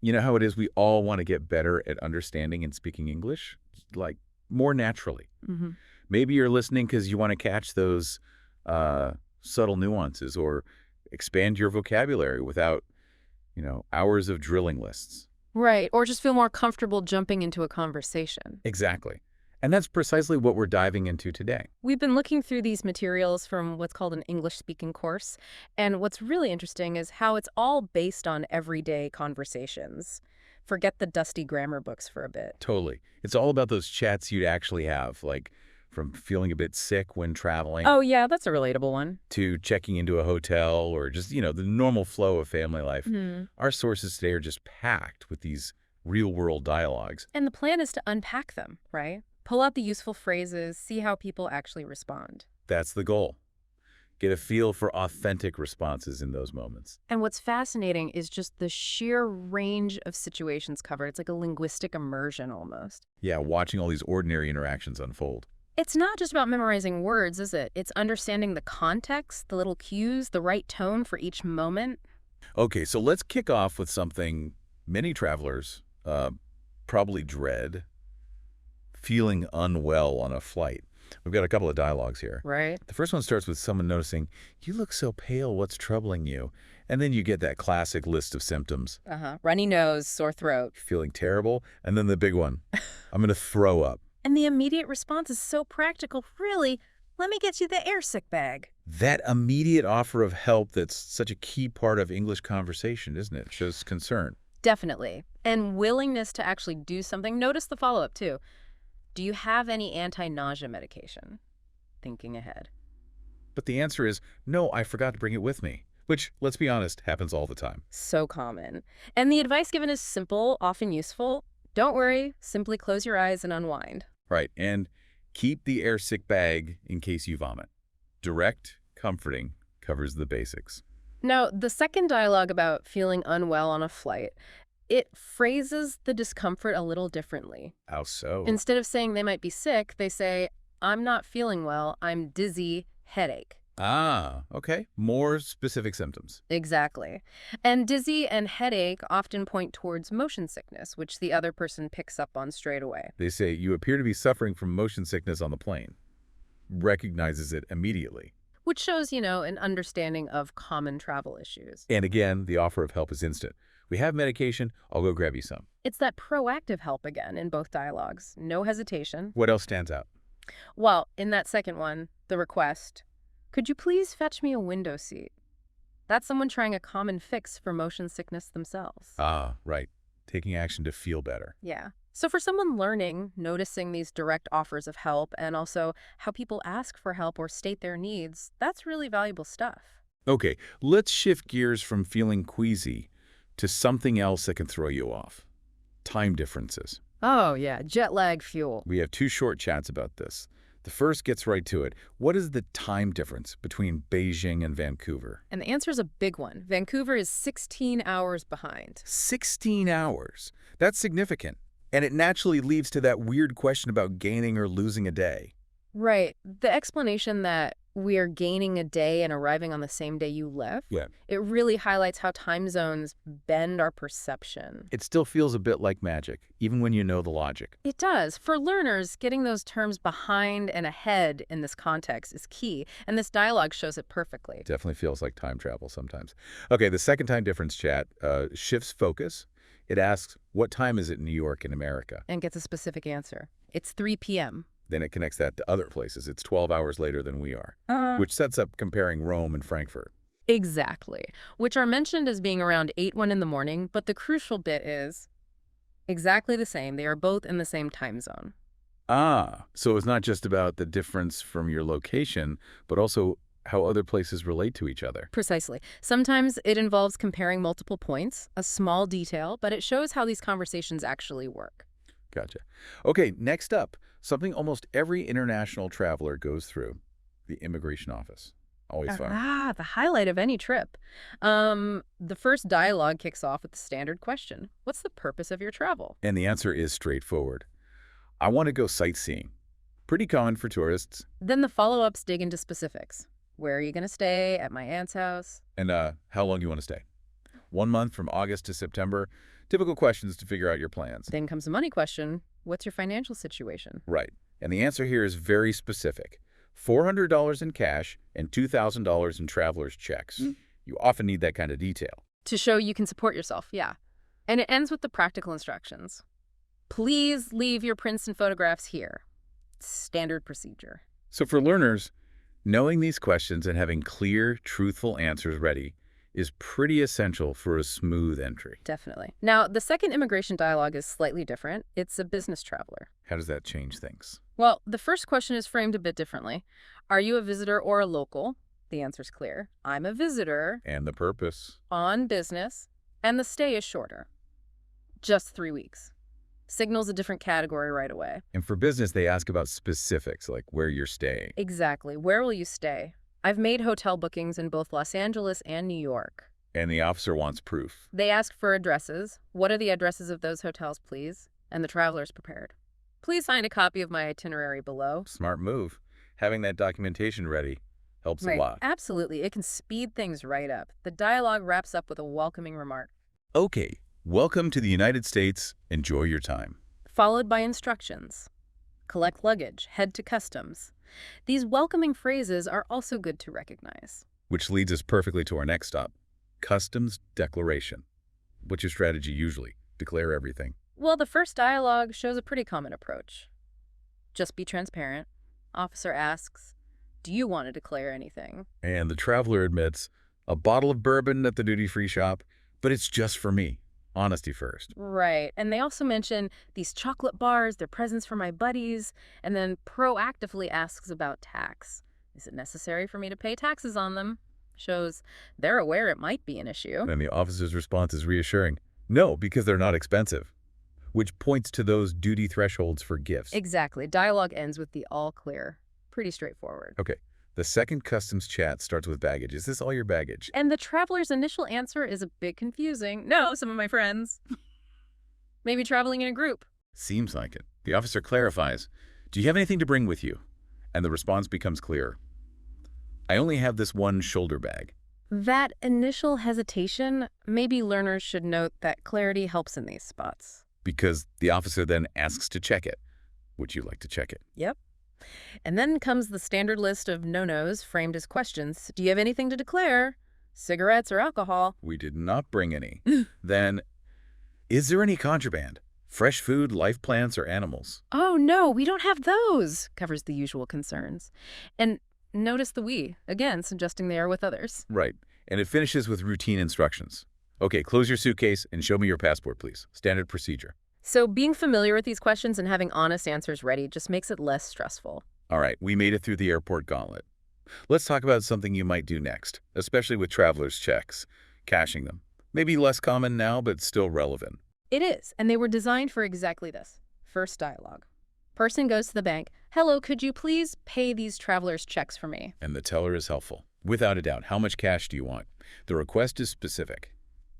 You know how it is we all want to get better at understanding and speaking English, like more naturally. Hmm. Maybe you're listening because you want to catch those uh, subtle nuances or expand your vocabulary without, hours of drilling lists. Right, or just feel more comfortable jumping into a conversation. Exactly. And that's precisely what we're diving into today. We've been looking through these materials from what's called an English speaking course, and what's really interesting is how it's all based on everyday conversations. Forget the dusty grammar books for a bit. Totally. It's all about those chats you'd actually have, like from feeling a bit sick when traveling Oh, yeah, that's a relatable one. to checking into a hotel or just, the normal flow of family life. Hmm. Our sources today are just packed with these real-world dialogues. And the plan is to unpack them, right? Pull out the useful phrases, see how people actually respond. That's the goal. Get a feel for authentic responses in those moments. And what's fascinating is just the sheer range of situations covered. It's like a linguistic immersion almost. Yeah, watching all these ordinary interactions unfold. It's not just about memorizing words, is it? It's understanding the context, the little cues, the right tone for each moment. Okay, so let's kick off with something many travelers probably dread, feeling unwell on a flight. We've got a couple of dialogues here. Right. The first one starts with someone noticing, "You look so pale, what's troubling you?" And then you get that classic list of symptoms. Uh-huh. Runny nose, sore throat. Feeling terrible, and then the big one, "I'm going to throw up." And the immediate response is so practical. Really, let me get you the airsick bag. That immediate offer of help that's such a key part of English conversation, isn't it? Shows concern. Definitely. And willingness to actually do something. Notice the follow-up, too. Do you have any anti-nausea medication? Thinking ahead. But the answer is, no, I forgot to bring it with me. Which, let's be honest, happens all the time. So common. And the advice given is simple, often useful. Don't worry, simply close your eyes and unwind. Right, and keep the airsick bag in case you vomit. Direct, comforting, covers the basics. Now, the second dialogue about feeling unwell on a flight, it phrases the discomfort a little differently. How so? Instead of saying they might be sick, they say, I'm not feeling well, I'm dizzy, headache. Ah, okay. More specific symptoms. Exactly. And dizzy and headache often point towards motion sickness, which the other person picks up on straight away. They say, you appear to be suffering from motion sickness on the plane. Recognizes it immediately. Which shows, an understanding of common travel issues. And again, the offer of help is instant. We have medication, I'll go grab you some. It's that proactive help again in both dialogues. No hesitation. What else stands out? Well, in that second one, the request, could you please fetch me a window seat? That's someone trying a common fix for motion sickness themselves. Ah, right. Taking action to feel better. Yeah. So for someone learning, noticing these direct offers of help and also how people ask for help or state their needs, that's really valuable stuff. Okay, let's shift gears from feeling queasy to something else that can throw you off. Time differences. Oh, yeah, jet lag fuel. We have two short chats about this. The first gets right to it. What is the time difference between Beijing and Vancouver? And the answer is a big one. Vancouver is 16 hours behind. 16 hours. That's significant. And it naturally leads to that weird question about gaining or losing a day. Right. The explanation that we are gaining a day and arriving on the same day you left, Yeah. it really highlights how time zones bend our perception. It still feels a bit like magic, even when you know the logic. It does. For learners, getting those terms behind and ahead in this context is key, and this dialogue shows it perfectly. Definitely feels like time travel sometimes. Okay, the second time difference chat shifts focus. It asks, what time is it in New York in America? And gets a specific answer. It's 3 p.m. Then it connects that to other places. It's 12 hours later than we are, which sets up comparing Rome and Frankfurt. Exactly. Which are mentioned as being around 8:01 in the morning, but the crucial bit is exactly the same. They are both in the same time zone. Ah, so it's not just about the difference from your location, but also how other places relate to each other. Precisely. Sometimes it involves comparing multiple points, a small detail, but it shows how these conversations actually work. Gotcha. Okay, next up, something almost every international traveler goes through, the immigration office. Always fun. The highlight of any trip. The first dialogue kicks off with the standard question. What's the purpose of your travel? And the answer is straightforward. I want to go sightseeing. Pretty common for tourists. Then the follow-ups dig into specifics. Where are you going to stay? At my aunt's house? And how long do you want to stay? 1 month from August to September. Typical questions to figure out your plans. Then comes the money question. What's your financial situation? Right. And the answer here is very specific. $400 in cash and $2,000 in traveler's checks. You often need that kind of detail. To show you can support yourself, yeah. And it ends with the practical instructions. Please leave your prints and photographs here. Standard procedure. So for learners, knowing these questions and having clear, truthful answers ready is pretty essential for a smooth entry. Definitely. Now, the second immigration dialogue is slightly different. It's a business traveler. How does that change things? Well, the first question is framed a bit differently. Are you a visitor or a local? The answer's clear. I'm a visitor. And the purpose? On business. And the stay is shorter. Just 3 weeks. Signals a different category right away. And for business, they ask about specifics, like where you're staying. Exactly. Where will you stay? I've made hotel bookings in both Los Angeles and New York. And the officer wants proof. They ask for addresses. What are the addresses of those hotels, please? And the traveler's prepared. Please find a copy of my itinerary below. Smart move. Having that documentation ready helps a lot. Absolutely. It can speed things right up. The dialogue wraps up with a welcoming remark. Okay, welcome to the United States. Enjoy your time. Followed by instructions. Collect luggage. Head to customs. These welcoming phrases are also good to recognize. Which leads us perfectly to our next stop, customs declaration. What's your strategy usually? Declare everything. Well, the first dialogue shows a pretty common approach. Just be transparent. Officer asks, do you want to declare anything? And the traveler admits, a bottle of bourbon at the duty-free shop, but it's just for me. Honesty first. Right. And they also mention these chocolate bars, they're presents for my buddies, and then proactively asks about tax. Is it necessary for me to pay taxes on them? Shows they're aware it might be an issue. And the officer's response is reassuring. No, because they're not expensive. Which points to those duty thresholds for gifts. Exactly. Dialogue ends with the all clear. Pretty straightforward. Okay. The second customs chat starts with baggage. Is this all your baggage? And the traveler's initial answer is a bit confusing. No, some of my friends. Maybe traveling in a group. Seems like it. The officer clarifies, do you have anything to bring with you? And the response becomes clear. I only have this one shoulder bag. That initial hesitation, maybe learners should note that clarity helps in these spots. Because the officer then asks to check it. Would you like to check it? Yep. And then comes the standard list of no-nos framed as questions. Do you have anything to declare? Cigarettes or alcohol? We did not bring any. Then, is there any contraband? Fresh food, life plants, or animals? Oh, no, we don't have those, covers the usual concerns. And notice the we, again, suggesting they are with others. Right. And it finishes with routine instructions. Okay, close your suitcase and show me your passport, please. Standard procedure. So being familiar with these questions and having honest answers ready just makes it less stressful. All right, we made it through the airport gauntlet. Let's talk about something you might do next, especially with traveler's checks, cashing them. Maybe less common now, but still relevant. It is, and they were designed for exactly this. First dialogue. Person goes to the bank. Hello, could you please pay these traveler's checks for me? And the teller is helpful. Without a doubt, how much cash do you want? The request is specific.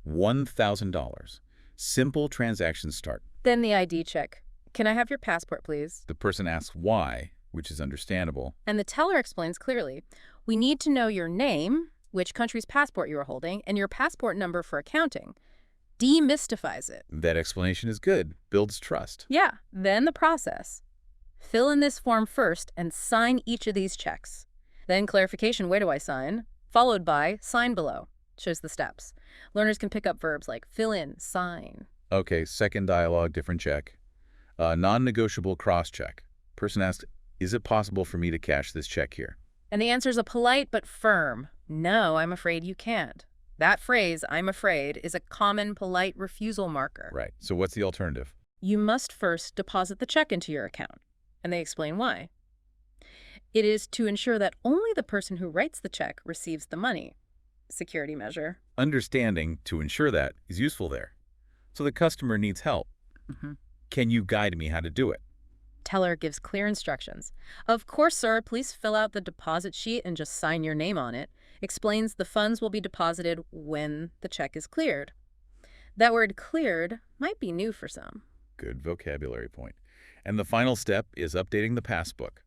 $1,000. Simple transaction start. Then the ID check. Can I have your passport, please? The person asks why, which is understandable. And the teller explains clearly, we need to know your name, which country's passport you are holding, and your passport number for accounting. Demystifies it. That explanation is good. Builds trust. Yeah, then the process. Fill in this form first and sign each of these checks. Then clarification, where do I sign? Followed by sign below. Shows the steps. Learners can pick up verbs like fill in, sign. Okay, second dialogue, different check. Non-negotiable cross-check. Person asks, is it possible for me to cash this check here? And the answer is a polite but firm, no, I'm afraid you can't. That phrase, I'm afraid, is a common polite refusal marker. Right, so what's the alternative? You must first deposit the check into your account. And they explain why. It is to ensure that only the person who writes the check receives the money. Security measure. Understanding to ensure that is useful there. So the customer needs help. Can you guide me how to do it? Teller gives clear instructions. Of course, sir, please fill out the deposit sheet and just sign your name on it. Explains the funds will be deposited when the check is cleared. That word cleared might be new for some. Good vocabulary point. And the final step is updating the passbook.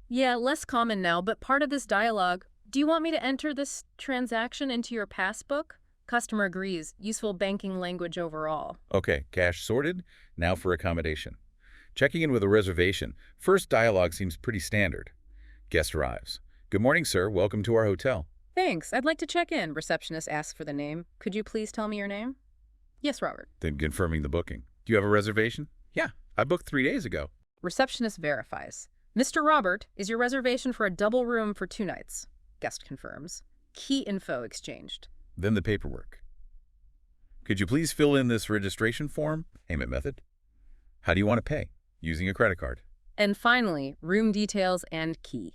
Yeah, less common now, but part of this dialogue. Do you want me to enter this transaction into your passbook? Customer agrees. Useful banking language overall. Okay, cash sorted. Now for accommodation. Checking in with a reservation. First dialogue seems pretty standard. Guest arrives. Good morning, sir. Welcome to our hotel. Thanks. I'd like to check in. Receptionist asks for the name. Could you please tell me your name? Yes, Robert. Then confirming the booking. Do you have a reservation? Yeah, I booked 3 days ago. Receptionist verifies. Mr. Robert, is your reservation for a double room for 2 nights? Guest confirms. Key info exchanged. Then the paperwork. Could you please fill in this registration form? Payment method. How do you want to pay? Using a credit card. And finally, room details and key.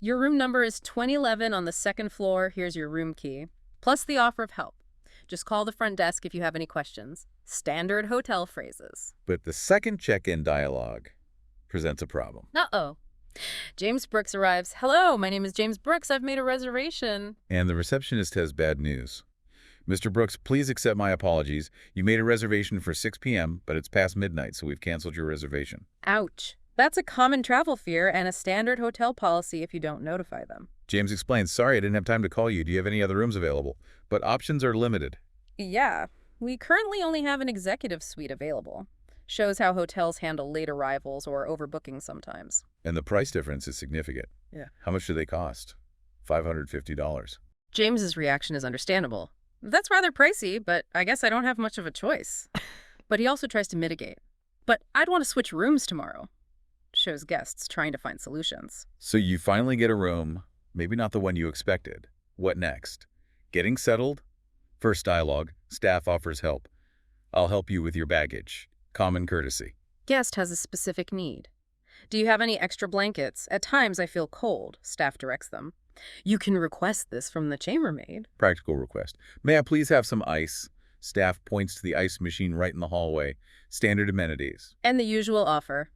Your room number is 2011 on the 2nd floor. Here's your room key, plus the offer of help. Just call the front desk if you have any questions. Standard hotel phrases. But the second check-in dialogue presents a problem. Uh-oh. James Brooks arrives. Hello, my name is James Brooks. I've made a reservation. And the receptionist has bad news. Mr. Brooks, please accept my apologies. You made a reservation for 6 p.m., but it's past midnight, so we've canceled your reservation. Ouch. That's a common travel fear and a standard hotel policy if you don't notify them. James explains, sorry, I didn't have time to call you. Do you have any other rooms available? But options are limited. Yeah, we currently only have an executive suite available. Shows how hotels handle late arrivals or overbooking sometimes. And the price difference is significant. Yeah. How much do they cost? $550. James's reaction is understandable. That's rather pricey, but I guess I don't have much of a choice. But he also tries to mitigate. But I'd want to switch rooms tomorrow. Shows guests trying to find solutions. So you finally get a room, maybe not the one you expected. What next? Getting settled? First dialogue, staff offers help. I'll help you with your baggage. Common courtesy. Guest has a specific need. Do you have any extra blankets? At times I feel cold, staff directs them. You can request this from the chambermaid. Practical request. May I please have some ice? Staff points to the ice machine right in the hallway. Standard amenities. And the usual offer.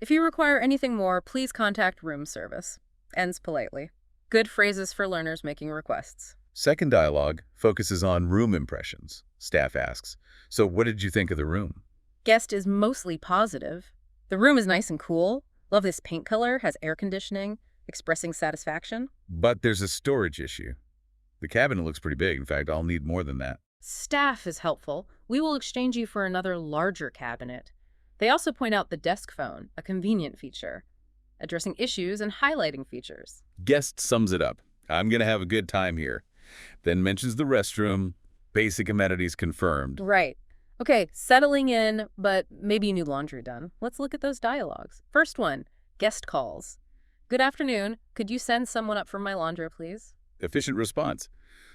If you require anything more, please contact room service. Ends politely. Good phrases for learners making requests. Second dialogue focuses on room impressions. Staff asks, so what did you think of the room? Guest is mostly positive. The room is nice and cool. Love this paint color, has air conditioning, expressing satisfaction. But there's a storage issue. The cabinet looks pretty big. In fact, I'll need more than that. Staff is helpful. We will exchange you for another larger cabinet. They also point out the desk phone, a convenient feature, addressing issues and highlighting features. Guest sums it up. I'm going to have a good time here. Then mentions the restroom. Basic amenities confirmed. Right. Okay, settling in, but maybe you need laundry done. Let's look at those dialogues. First one, guest calls. Good afternoon. Could you send someone up for my laundry, please? Efficient response.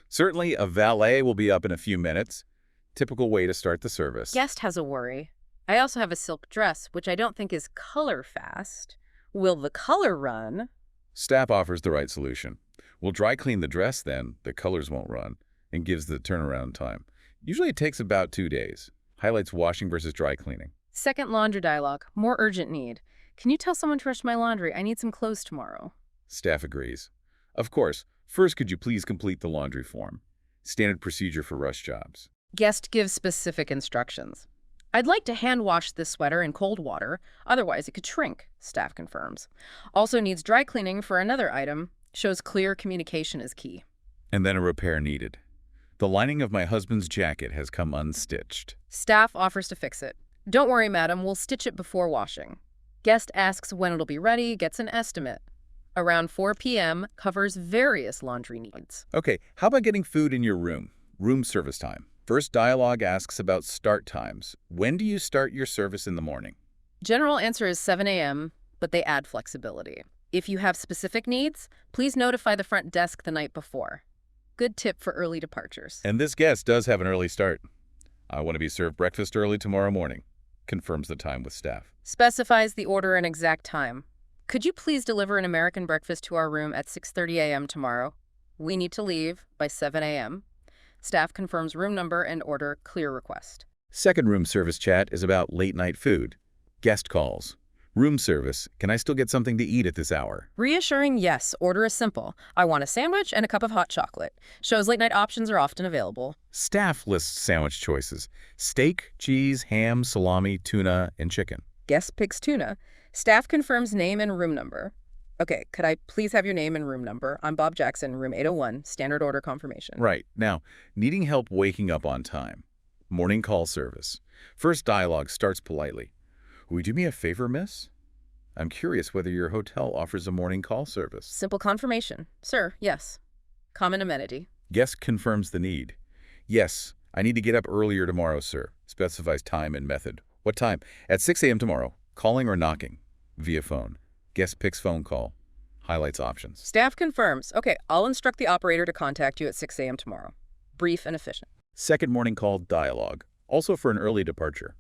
Certainly, a valet will be up in a few minutes. Typical way to start the service. Guest has a worry. I also have a silk dress, which I don't think is color fast. Will the color run? Staff offers the right solution. We'll dry clean the dress then, the colors won't run, and gives the turnaround time. Usually it takes about 2 days. Highlights washing versus dry cleaning. Second laundry dialogue, more urgent need. Can you tell someone to rush my laundry? I need some clothes tomorrow. Staff agrees. Of course, first could you please complete the laundry form? Standard procedure for rush jobs. Guest gives specific instructions. I'd like to hand wash this sweater in cold water, otherwise it could shrink, staff confirms. Also needs dry cleaning for another item, shows clear communication is key. And then a repair needed. The lining of my husband's jacket has come unstitched. Staff offers to fix it. Don't worry, madam, we'll stitch it before washing. Guest asks when it'll be ready, gets an estimate. Around 4 p.m. covers various laundry needs. Okay, how about getting food in your room? Room service time. First dialogue asks about start times. When do you start your service in the morning? General answer is 7 a.m., but they add flexibility. If you have specific needs, please notify the front desk the night before. Good tip for early departures. And this guest does have an early start. I want to be served breakfast early tomorrow morning. Confirms the time with staff. Specifies the order and exact time. Could you please deliver an American breakfast to our room at 6:30 a.m. tomorrow? We need to leave by 7 a.m. Staff confirms room number and order clear request. Second room service chat is about late night food. Guest calls. Room service. Can I still get something to eat at this hour? Reassuring yes. Order is simple. I want a sandwich and a cup of hot chocolate. Shows late night options are often available. Staff lists sandwich choices. Steak, cheese, ham, salami, tuna, and chicken. Guest picks tuna. Staff confirms name and room number. Okay, could I please have your name and room number? I'm Bob Jackson, room 801, standard order confirmation. Right. Now, needing help waking up on time. Morning call service. First dialogue starts politely. Will you do me a favor, miss? I'm curious whether your hotel offers a morning call service. Simple confirmation. Sir, yes. Common amenity. Guest confirms the need. Yes, I need to get up earlier tomorrow, sir. Specifies time and method. What time? At 6 a.m. tomorrow. Calling or knocking? Via phone. Guest picks phone call. Highlights options. Staff confirms. Okay, I'll instruct the operator to contact you at 6 a.m. tomorrow. Brief and efficient. Second morning call dialogue. Also for an early departure.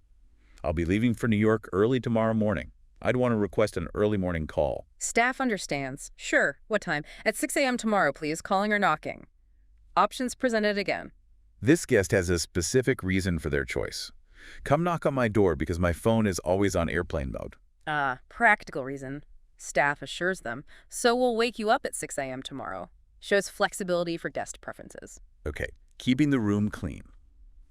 I'll be leaving for New York early tomorrow morning. I'd want to request an early morning call. Staff understands. Sure. What time? At 6 a.m. tomorrow, please. Calling or knocking. Options presented again. This guest has a specific reason for their choice. Come knock on my door because my phone is always on airplane mode. Practical reason. Staff assures them. So we'll wake you up at 6 a.m. tomorrow. Shows flexibility for guest preferences. Okay, keeping the room clean.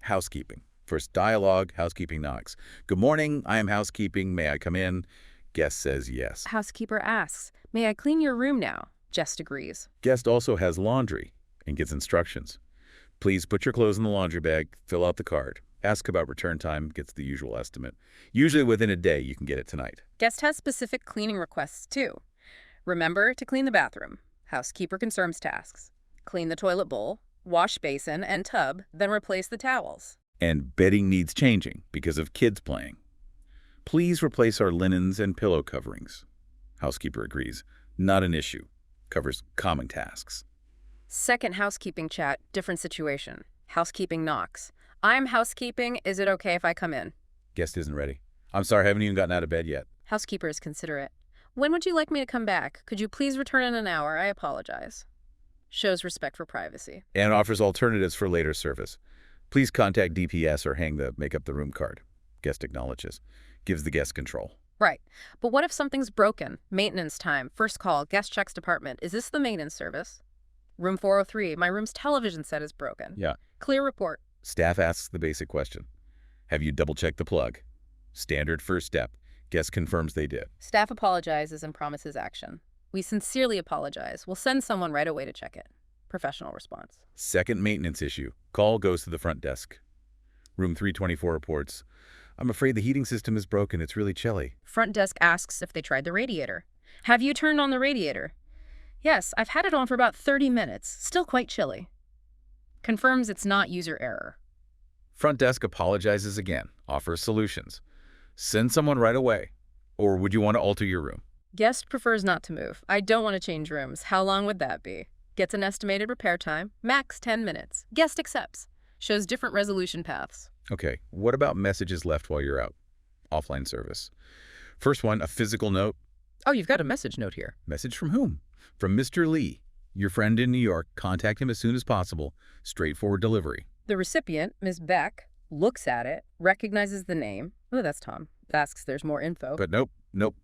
Housekeeping. First dialogue, housekeeping knocks. Good morning, I am housekeeping. May I come in? Guest says yes. Housekeeper asks, may I clean your room now? Guest agrees. Guest also has laundry and gets instructions. Please put your clothes in the laundry bag, fill out the card. Ask about return time, gets the usual estimate. Usually within a day, you can get it tonight. Guest has specific cleaning requests, too. Remember to clean the bathroom. Housekeeper confirms tasks. Clean the toilet bowl, wash basin and tub, then replace the towels. And bedding needs changing because of kids playing. Please replace our linens and pillow coverings. Housekeeper agrees. Not an issue. Covers common tasks. Second housekeeping chat, different situation. Housekeeping knocks. I'm housekeeping. Is it okay if I come in? Guest isn't ready. I'm sorry, I haven't even gotten out of bed yet. Housekeeper is considerate. When would you like me to come back? Could you please return in an hour? I apologize. Shows respect for privacy. And offers alternatives for later service. Please contact DPS or make up the room card. Guest acknowledges. Gives the guest control. Right. But what if something's broken? Maintenance time. First call. Guest checks department. Is this the maintenance service? Room 403. My room's television set is broken. Yeah. Clear report. Staff asks the basic question. Have you double-checked the plug? Standard first step. Guest confirms they did. Staff apologizes and promises action. We sincerely apologize. We'll send someone right away to check it. Professional response. Second maintenance issue. Call goes to the front desk. Room 324 reports. I'm afraid the heating system is broken. It's really chilly. Front desk asks if they tried the radiator. Have you turned on the radiator? Yes, I've had it on for about 30 minutes. Still quite chilly. Confirms it's not user error. Front desk apologizes again. Offers solutions. Send someone right away. Or would you want to alter your room? Guest prefers not to move. I don't want to change rooms. How long would that be? Gets an estimated repair time. Max 10 minutes. Guest accepts. Shows different resolution paths. Okay, what about messages left while you're out? Offline service. First one, a physical note. Oh, you've got a message note here. Message from whom? From Mr. Lee. Your friend in New York. Contact him as soon as possible. Straightforward delivery. The recipient, Ms. Beck, looks at it, recognizes the name. Oh, that's Tom. Asks there's more info. But nope,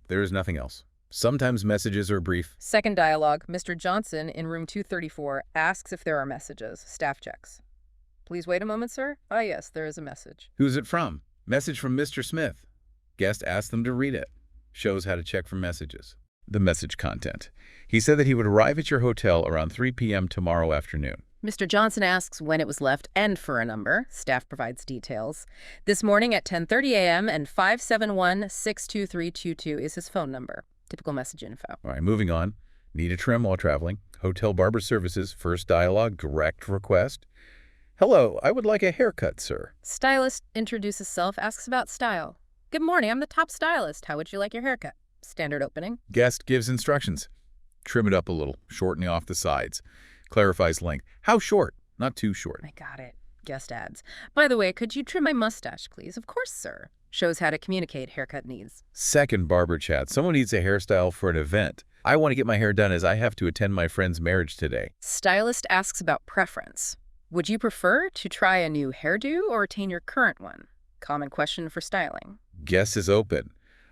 there is nothing else. Sometimes messages are brief. Second dialogue, Mr. Johnson in room 234 asks if there are messages. Staff checks. Please wait a moment, sir. Ah, yes, there is a message. Who's it from? Message from Mr. Smith. Guest asks them to read it. Shows how to check for messages. The message content. He said that he would arrive at your hotel around 3 p.m. tomorrow afternoon. Mr. Johnson asks when it was left and for a number. Staff provides details. This morning at 10:30 a.m. and 571-62322 is his phone number. Typical message info. All right, moving on. Need a trim while traveling. Hotel barber services. First dialogue. Direct request. Hello, I would like a haircut, sir. Stylist introduces self, asks about style. Good morning, I'm the top stylist. How would you like your haircut? Standard opening. Guest gives instructions. Trim it up a little, shortening off the sides. Clarifies length. How short? Not too short. I got it. Guest adds. By the way, could you trim my mustache, please? Of course, sir. Shows how to communicate haircut needs. Second barber chat. Someone needs a hairstyle for an event. I want to get my hair done as I have to attend my friend's marriage today. Stylist asks about preference. Would you prefer to try a new hairdo or retain your current one? Common question for styling. Guest is open.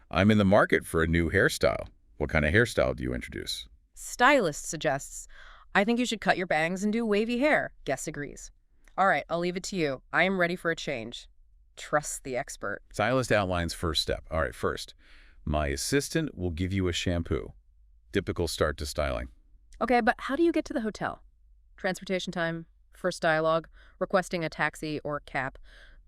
I'm in the market for a new hairstyle. What kind of hairstyle do you introduce? Stylist suggests, I think you should cut your bangs and do wavy hair. Guest agrees. All right, I'll leave it to you. I am ready for a change. Trust the expert. Stylist outlines first step. All right, first, my assistant will give you a shampoo. Typical start to styling. Okay, but how do you get to the hotel? Transportation time, first dialogue, requesting a taxi or cab.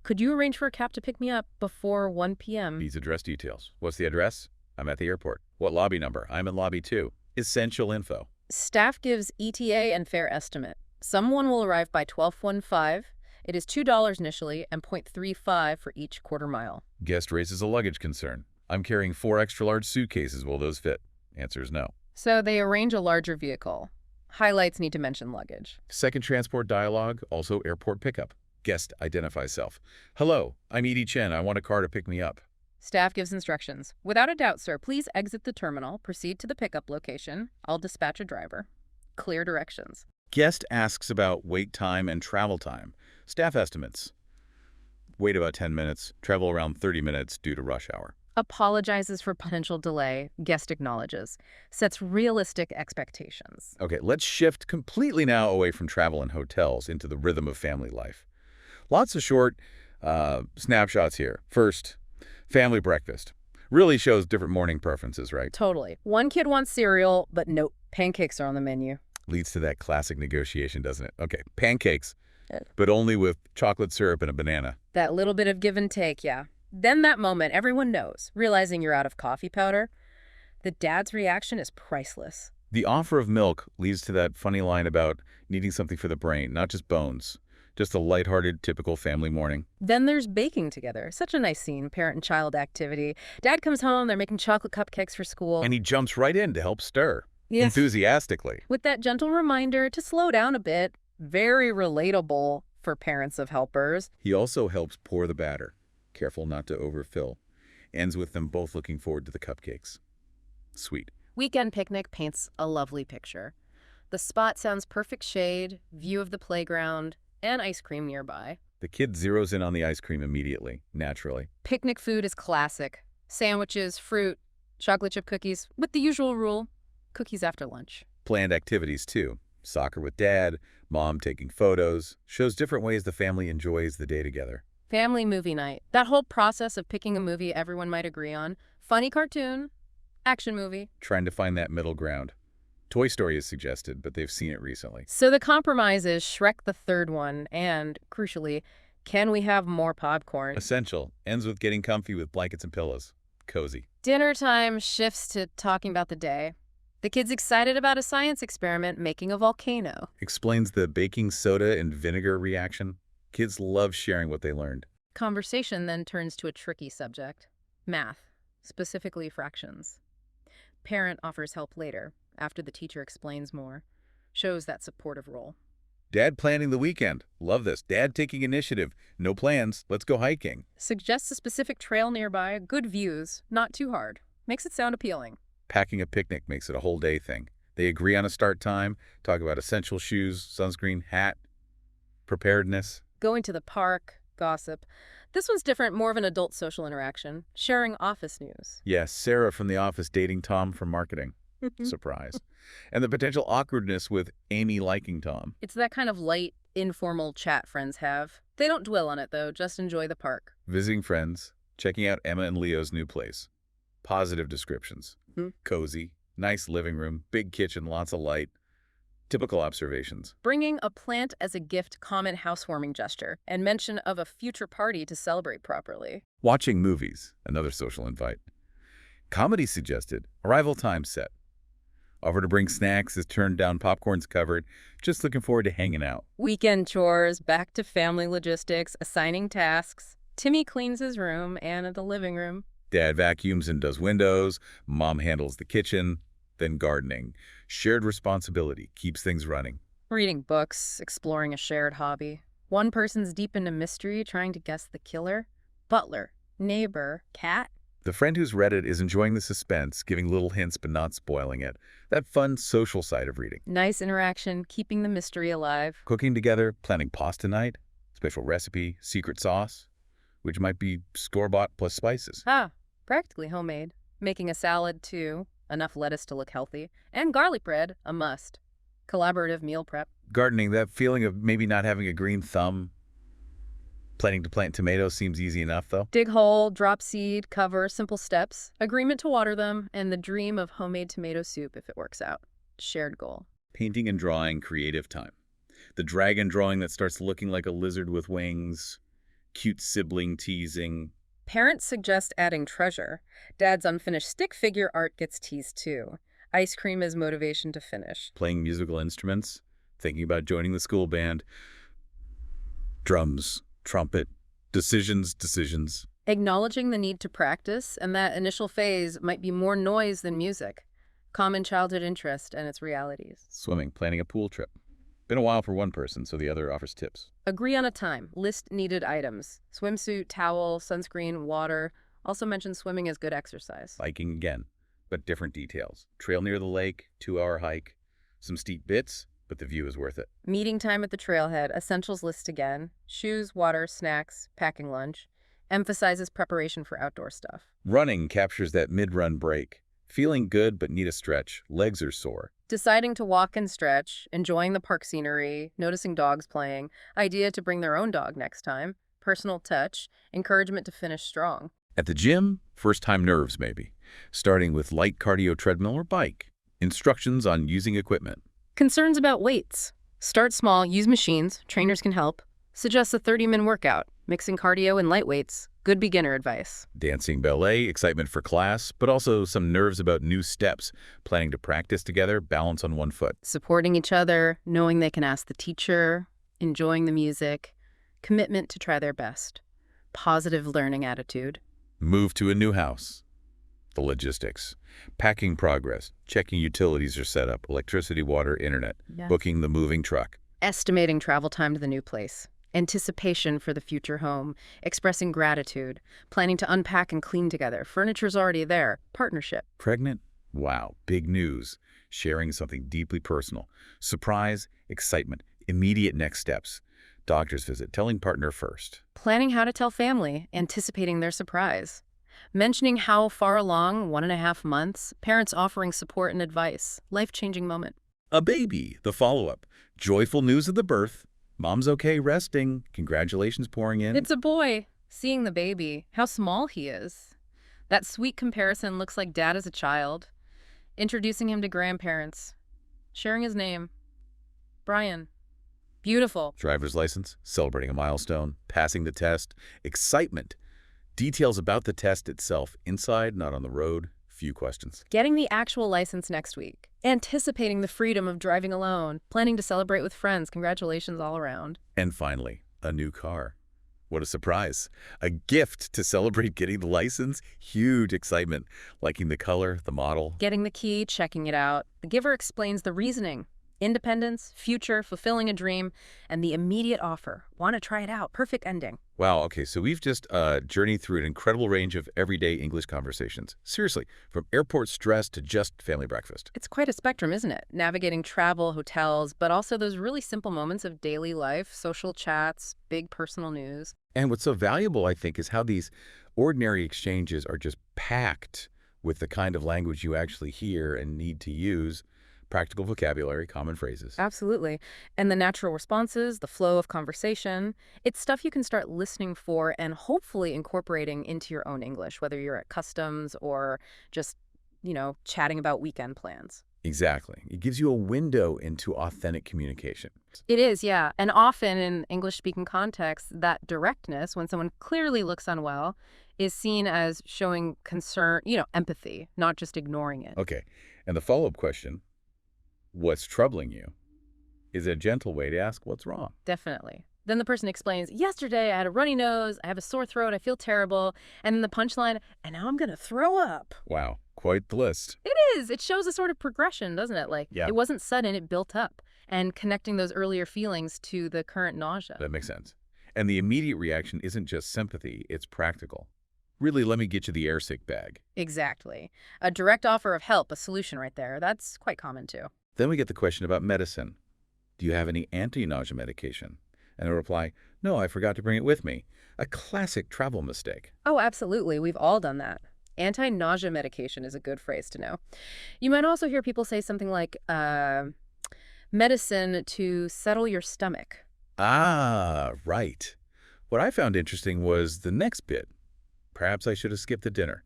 Could you arrange for a cab to pick me up before 1 p.m.? These address details. What's the address? I'm at the airport. What lobby number? I'm in lobby 2. Essential info. Staff gives ETA and fare estimate. Someone will arrive by 12:15. It is $2 initially and 0.35 for each quarter mile. Guest raises a luggage concern. I'm carrying 4 extra-large suitcases. Will those fit? Answer is no. So they arrange a larger vehicle. Highlights need to mention luggage. Second transport dialogue, also airport pickup. Guest identifies self. Hello, I'm Edie Chen. I want a car to pick me up. Staff gives instructions. Without a doubt, sir, please exit the terminal, proceed to the pickup location. I'll dispatch a driver. Clear directions. Guest asks about wait time and travel time. Staff estimates. Wait about 10 minutes, travel around 30 minutes due to rush hour. Apologizes for potential delay. Guest acknowledges. Sets realistic expectations. Okay, let's shift completely now away from travel and hotels into the rhythm of family life. Lots of short snapshots here. First, family breakfast. Really shows different morning preferences, right? Totally. One kid wants cereal, but nope, pancakes are on the menu. Leads to that classic negotiation, doesn't it? Okay, pancakes, Uh. but only with chocolate syrup and a banana. That little bit of give and take, yeah. Then that moment, everyone knows, realizing you're out of coffee powder. The dad's reaction is priceless. The offer of milk leads to that funny line about needing something for the brain, not just bones. Just a lighthearted, typical family morning. Then there's baking together. Such a nice scene, parent and child activity. Dad comes home, they're making chocolate cupcakes for school. And he jumps right in to help stir, Yes. enthusiastically. With that gentle reminder to slow down a bit. Very relatable for parents of helpers. He also helps pour the batter, careful not to overfill. Ends with them both looking forward to the cupcakes. Sweet. Weekend picnic paints a lovely picture. The spot sounds perfect shade, view of the playground, and ice cream nearby. The kid zeroes in on the ice cream immediately, naturally. Picnic food is classic. Sandwiches, fruit, chocolate chip cookies, with the usual rule, cookies after lunch. Planned activities, too. Soccer with dad, mom taking photos. Shows different ways the family enjoys the day together. Family movie night. That whole process of picking a movie everyone might agree on. Funny cartoon, action movie. Trying to find that middle ground. Toy Story is suggested, but they've seen it recently. So the compromise is Shrek the third one, and, crucially, can we have more popcorn? Essential. Ends with getting comfy with blankets and pillows. Cozy. Dinner time shifts to talking about the day. The kid's excited about a science experiment making a volcano. Explains the baking soda and vinegar reaction. Kids love sharing what they learned. Conversation then turns to a tricky subject. Math, specifically fractions. Parent offers help later, after the teacher explains more. Shows that supportive role. Dad planning the weekend. Love this. Dad taking initiative. No plans. Let's go hiking. Suggests a specific trail nearby, good views, not too hard. Makes it sound appealing. Packing a picnic makes it a whole day thing. They agree on a start time, talk about essential shoes, sunscreen, hat, preparedness. Going to the park, gossip. This one's different, more of an adult social interaction. Sharing office news. Yes, Sarah from the office dating Tom from marketing. Surprise. And the potential awkwardness with Amy liking Tom. It's that kind of light, informal chat friends have. They don't dwell on it, though, just enjoy the park. Visiting friends, checking out Emma and Leo's new place. Positive descriptions. Cozy, nice living room, big kitchen, lots of light. Typical observations. Bringing a plant as a gift, common housewarming gesture, and mention of a future party to celebrate properly. Watching movies, another social invite. Comedy suggested, arrival time set. Offer to bring snacks is turned down, popcorn's covered. Just looking forward to hanging out. Weekend chores, back to family logistics, assigning tasks. Timmy cleans his room, Anna the living room. Dad vacuums and does windows. Mom handles the kitchen. Then gardening. Shared responsibility keeps things running. Reading books, exploring a shared hobby. One person's deep into mystery, trying to guess the killer. Butler, neighbor, cat. The friend who's read it is enjoying the suspense, giving little hints but not spoiling it. That fun social side of reading. Nice interaction, keeping the mystery alive. Cooking together, planning pasta night, special recipe, secret sauce, which might be store-bought plus spices. Ah, practically homemade. Making a salad, too. Enough lettuce to look healthy. And garlic bread, a must. Collaborative meal prep. Gardening, that feeling of maybe not having a green thumb. Planning to plant tomatoes seems easy enough, though. Dig hole, drop seed, cover, simple steps, agreement to water them, and the dream of homemade tomato soup if it works out. Shared goal. Painting and drawing, creative time. The dragon drawing that starts looking like a lizard with wings. Cute sibling teasing. Parents suggest adding treasure. Dad's unfinished stick figure art gets teased too. Ice cream as motivation to finish. Playing musical instruments. Thinking about joining the school band. Drums, trumpet, decisions. Acknowledging the need to practice, and that initial phase might be more noise than music. Common childhood interest and its realities. Swimming, planning a pool trip. Been a while for one person, so the other offers tips. Agree on a time. List needed items. Swimsuit, towel, sunscreen, water. Also mention swimming as good exercise. Biking again, but different details. Trail near the lake, 2-hour hike. Some steep bits, but the view is worth it. Meeting time at the trailhead. Essentials list again. Shoes, water, snacks, packing lunch. Emphasizes preparation for outdoor stuff. Running captures that mid-run break. Feeling good but need a stretch. Legs are sore. Deciding to walk and stretch, enjoying the park scenery, noticing dogs playing, idea to bring their own dog next time, personal touch, encouragement to finish strong. At the gym, first-time nerves maybe. Starting with light cardio treadmill or bike. Instructions on using equipment. Concerns about weights. Start small, use machines, trainers can help. Suggest a 30-minute workout, mixing cardio and light weights. Good beginner advice. Dancing ballet, excitement for class, but also some nerves about new steps. Planning to practice together, balance on one foot. Supporting each other, knowing they can ask the teacher, enjoying the music, commitment to try their best. Positive learning attitude. Move to a new house. The logistics. Packing progress. Checking utilities are set up. Electricity, water, internet. Yes. Booking the moving truck. Estimating travel time to the new place. Anticipation for the future home. Expressing gratitude. Planning to unpack and clean together. Furniture's already there. Partnership. Pregnant? Wow, big news. Sharing something deeply personal. Surprise, excitement, immediate next steps. Doctor's visit, telling partner first. Planning how to tell family. Anticipating their surprise. Mentioning how far along, 1.5 months. Parents offering support and advice. Life-changing moment. A baby, the follow-up. Joyful news of the birth. Mom's okay, resting. Congratulations pouring in. It's a boy. Seeing the baby. How small he is. That sweet comparison looks like dad as a child. Introducing him to grandparents. Sharing his name. Brian. Beautiful. Driver's license, celebrating a milestone, passing the test, excitement. Details about the test itself, inside, not on the road, few questions. Getting the actual license next week. Anticipating the freedom of driving alone. Planning to celebrate with friends. Congratulations all around. And finally, a new car. What a surprise. A gift to celebrate getting the license. Huge excitement. Liking the color, the model. Getting the key, checking it out. The giver explains the reasoning. Independence, future, fulfilling a dream, and the immediate offer. Want to try it out. Perfect ending. Wow, okay, so we've just journeyed through an incredible range of everyday English conversations. Seriously, from airport stress to just family breakfast. It's quite a spectrum, isn't it? Navigating travel, hotels, but also those really simple moments of daily life, social chats, big personal news. And what's so valuable, I think, is how these ordinary exchanges are just packed with the kind of language you actually hear and need to use. Practical vocabulary, common phrases. Absolutely. And the natural responses, the flow of conversation, it's stuff you can start listening for and hopefully incorporating into your own English, whether you're at customs or just, chatting about weekend plans. Exactly. It gives you a window into authentic communication. It is, yeah. And often in English-speaking contexts, that directness, when someone clearly looks unwell, is seen as showing concern, empathy, not just ignoring it. Okay. And the follow-up question, what's troubling you, is a gentle way to ask what's wrong. Definitely. Then the person explains, yesterday I had a runny nose, I have a sore throat, I feel terrible, and then the punchline, and now I'm going to throw up. Wow, quite the list. It is. It shows a sort of progression, doesn't it? Yeah. It wasn't sudden, it built up, and connecting those earlier feelings to the current nausea. That makes sense. And the immediate reaction isn't just sympathy, it's practical. Really, let me get you the airsick bag. Exactly. A direct offer of help, a solution right there. That's quite common too. Then we get the question about medicine. Do you have any anti-nausea medication? And a reply, no, I forgot to bring it with me. A classic travel mistake. Oh, absolutely. We've all done that. Anti-nausea medication is a good phrase to know. You might also hear people say something like, medicine to settle your stomach. Ah, right. What I found interesting was the next bit. Perhaps I should have skipped the dinner.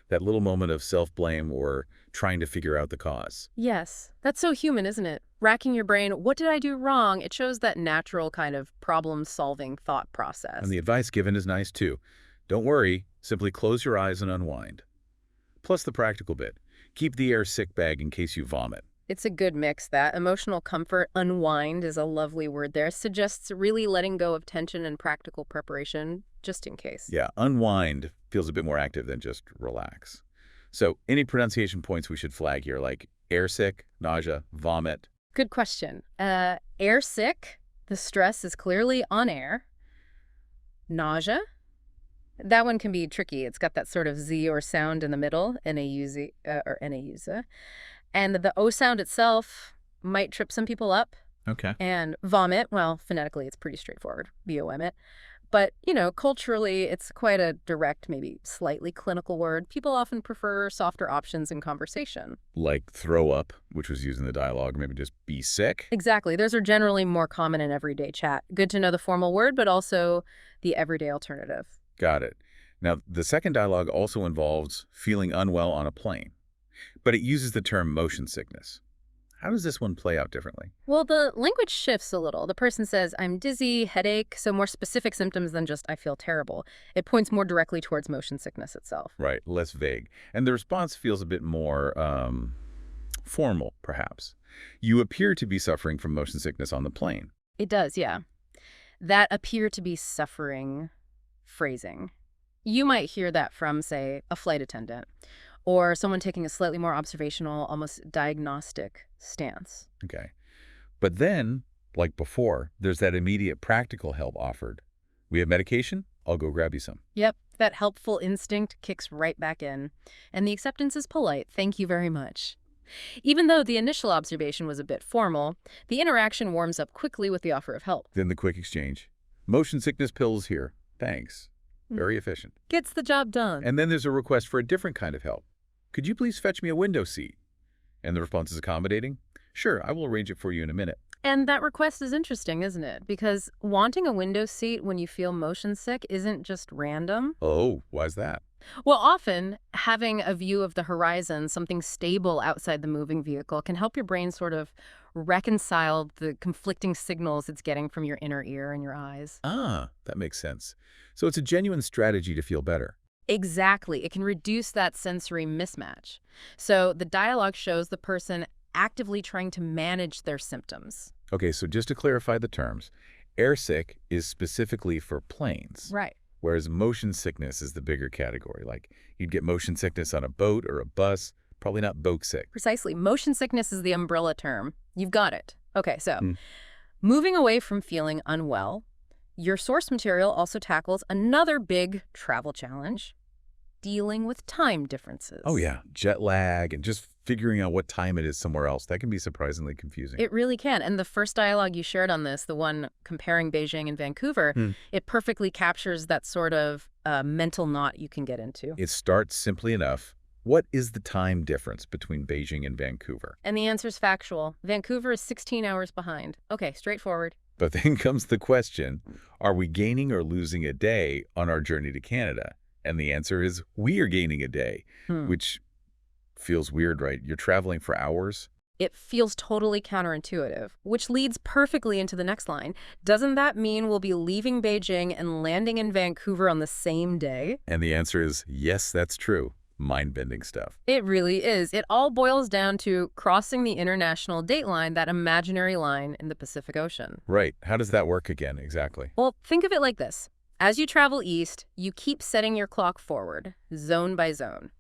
That little moment of self-blame or trying to figure out the cause. Yes, that's so human, isn't it? Racking your brain, what did I do wrong? It shows that natural kind of problem-solving thought process. And the advice given is nice too. Don't worry, simply close your eyes and unwind. Plus the practical bit. Keep the air sick bag in case you vomit. It's a good mix, that. Emotional comfort, unwind is a lovely word there. Suggests really letting go of tension and practical preparation, just in case. Yeah, unwind feels a bit more active than just relax. So any pronunciation points we should flag here, like airsick, nausea, vomit? Good question. Air sick, the stress is clearly on air. Nausea? That one can be tricky. It's got that sort of Z or sound in the middle, N-A-U-Z, or N-A-U-Z. And the O sound itself might trip some people up. Okay. And vomit, well, phonetically, it's pretty straightforward, V-O-M-it. But, culturally, it's quite a direct, maybe slightly clinical word. People often prefer softer options in conversation. Like throw up, which was used in the dialogue, or maybe just be sick? Exactly. Those are generally more common in everyday chat. Good to know the formal word, but also the everyday alternative. Got it. Now, the second dialogue also involves feeling unwell on a plane, but it uses the term motion sickness. How does this one play out differently? Well, the language shifts a little. The person says, I'm dizzy, headache, so more specific symptoms than just I feel terrible. It points more directly towards motion sickness itself. Right, less vague. And the response feels a bit more formal, perhaps. You appear to be suffering from motion sickness on the plane. It does, yeah. That appear to be suffering phrasing. You might hear that from, say, a flight attendant or someone taking a slightly more observational, almost diagnostic stance. Okay. But then, like before, there's that immediate practical help offered. We have medication? I'll go grab you some. Yep, that helpful instinct kicks right back in. And the acceptance is polite. Thank you very much. Even though the initial observation was a bit formal, the interaction warms up quickly with the offer of help. Then the quick exchange. Motion sickness pills here. Thanks. Very efficient. Gets the job done. And then there's a request for a different kind of help. Could you please fetch me a window seat? And the response is accommodating. Sure, I will arrange it for you in a minute. And that request is interesting, isn't it? Because wanting a window seat when you feel motion sick isn't just random. Oh, why's that? Well, often having a view of the horizon, something stable outside the moving vehicle, can help your brain sort of reconcile the conflicting signals it's getting from your inner ear and your eyes. Ah, that makes sense. So it's a genuine strategy to feel better. Exactly. It can reduce that sensory mismatch. So the dialogue shows the person actively trying to manage their symptoms. Okay, so just to clarify the terms, airsick is specifically for planes. Right. Whereas motion sickness is the bigger category. Like you'd get motion sickness on a boat or a bus, probably not boat sick. Precisely. Motion sickness is the umbrella term. You've got it. Okay, so moving away from feeling unwell, your source material also tackles another big travel challenge, dealing with time differences. Oh yeah, jet lag and just figuring out what time it is somewhere else. That can be surprisingly confusing. It really can. And the first dialogue you shared on this, the one comparing Beijing and Vancouver, it perfectly captures that sort of mental knot you can get into. It starts simply enough. What is the time difference between Beijing and Vancouver? And the answer's factual. Vancouver is 16 hours behind. Okay, straightforward. But then comes the question, are we gaining or losing a day on our journey to Canada? And the answer is we are gaining a day, which feels weird, right? You're traveling for hours. It feels totally counterintuitive, which leads perfectly into the next line. Doesn't that mean we'll be leaving Beijing and landing in Vancouver on the same day? And the answer is yes, that's true. Mind-bending stuff. It really is. It all boils down to crossing the international date line, that imaginary line in the Pacific Ocean. Right. How does that work again, exactly? Well, think of it like this. As you travel east, you keep setting your clock forward, zone by zone.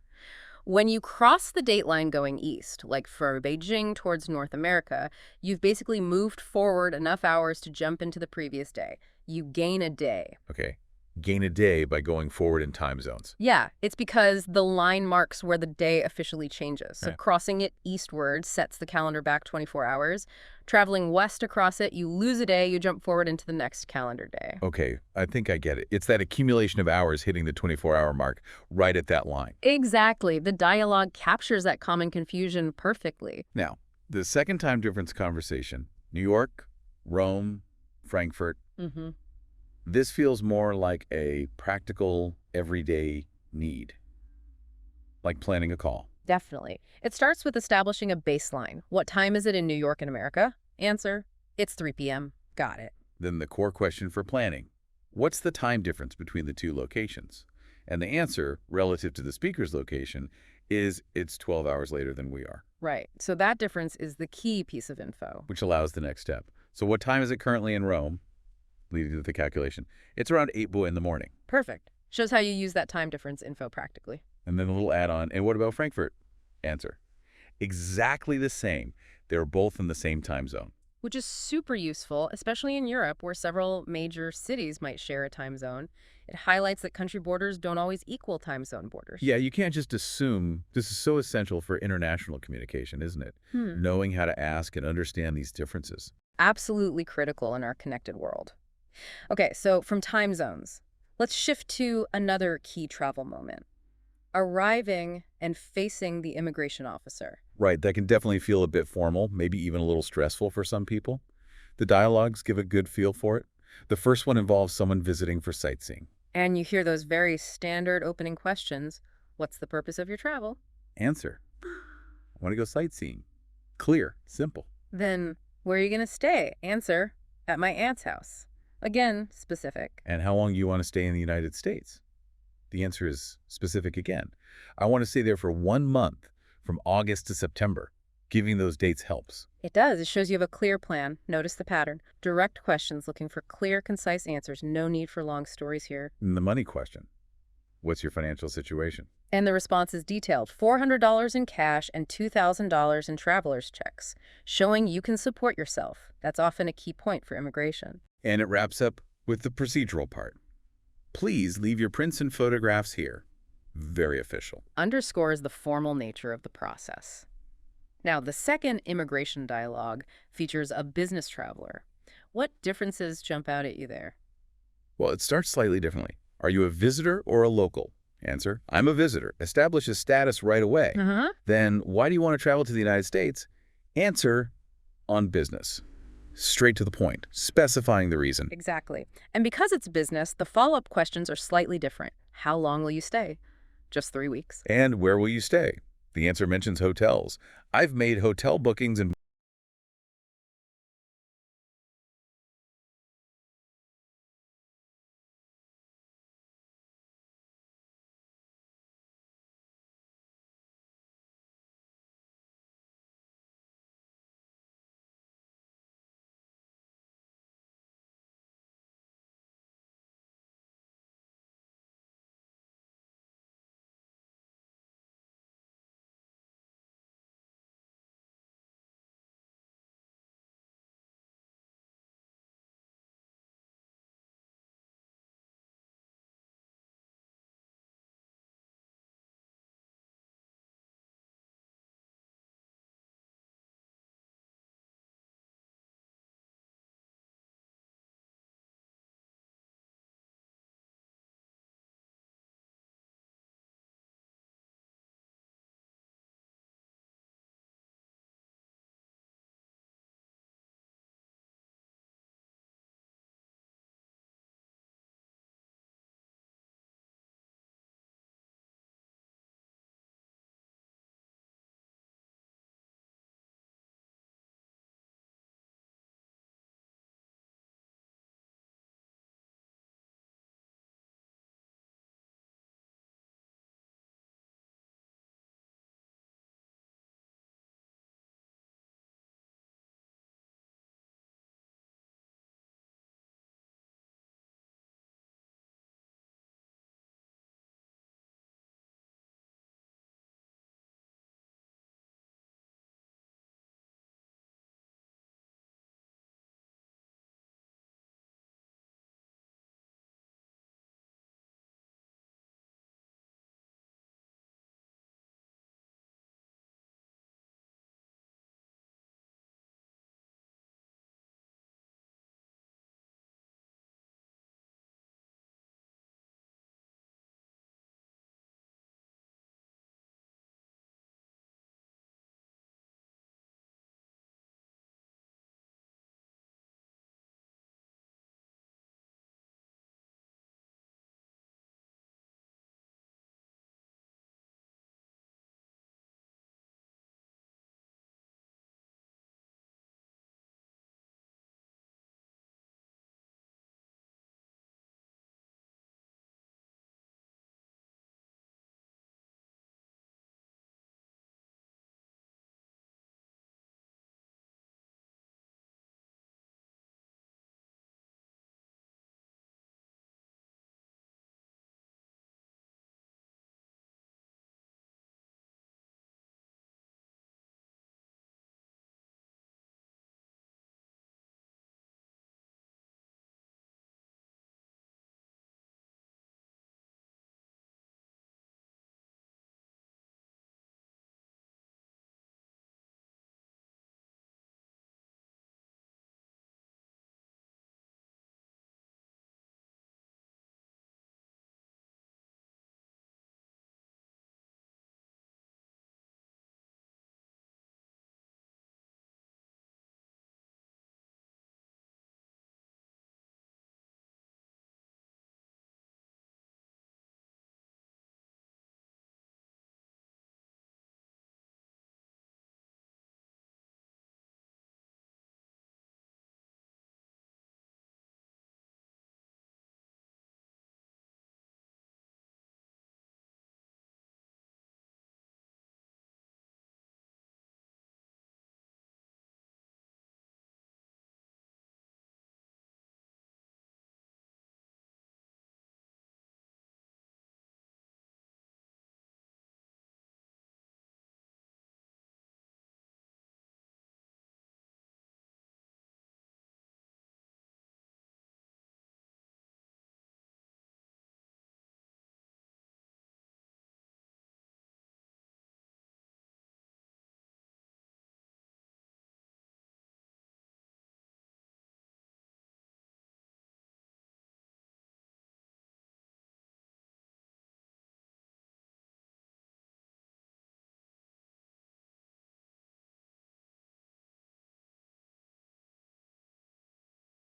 When you cross the date line going east, like for Beijing towards North America, you've basically moved forward enough hours to jump into the previous day. You gain a day. Okay. Gain a day by going forward in time zones. Yeah, it's because the line marks where the day officially changes. So crossing it eastward sets the calendar back 24 hours. Traveling west across it, you lose a day, you jump forward into the next calendar day. Okay, I think I get it. It's that accumulation of hours hitting the 24-hour mark right at that line. Exactly. The dialogue captures that common confusion perfectly. Now, the second time difference conversation, New York, Rome, Frankfurt. This feels more like a practical, everyday need, like planning a call. Definitely. It starts with establishing a baseline. What time is it in New York and America? Answer, it's 3 p.m. Got it. Then the core question for planning. What's the time difference between the two locations? And the answer, relative to the speaker's location, is it's 12 hours later than we are, Right. So that difference is the key piece of info. which allows the next step. So what time is it currently in Rome? Leading to the calculation. It's around 8 in the morning. Perfect. Shows how you use that time difference info practically. And then a little add-on. And what about Frankfurt? Answer. Exactly the same. They're both in the same time zone. Which is super useful, especially in Europe, where several major cities might share a time zone. It highlights that country borders don't always equal time zone borders. Yeah, you can't just assume. This is so essential for international communication, isn't it? Knowing how to ask and understand these differences. Absolutely critical in our connected world. Okay, so from time zones, let's shift to another key travel moment. Arriving and facing the immigration officer. Right, that can definitely feel a bit formal, maybe even a little stressful for some people. The dialogues give a good feel for it. The first one involves someone visiting for sightseeing. And you hear those very standard opening questions. What's the purpose of your travel? Answer. I want to go sightseeing. Clear, simple. Then, where are you going to stay? Answer, at my aunt's house. Again, specific. And how long do you want to stay in the United States? The answer is specific again. I want to stay there for 1 month, from August to September. Giving those dates helps. It does. It shows you have a clear plan. Notice the pattern. Direct questions looking for clear, concise answers. No need for long stories here. And the money question. What's your financial situation? And the response is detailed. $400 in cash and $2,000 in traveler's checks, showing you can support yourself. That's often a key point for immigration. And it wraps up with the procedural part. Please leave your prints and photographs here. Very official. Underscores the formal nature of the process. Now, the second immigration dialogue features a business traveler. What differences jump out at you there? Well, it starts slightly differently. Are you a visitor or a local? Answer, I'm a visitor. Establish a status right away. Then, why do you want to travel to the United States? Answer, on business. Straight to the point, specifying the reason. Exactly. And because it's business, the follow-up questions are slightly different. How long will you stay? Just 3 weeks. And where will you stay? The answer mentions hotels. I've made hotel bookings and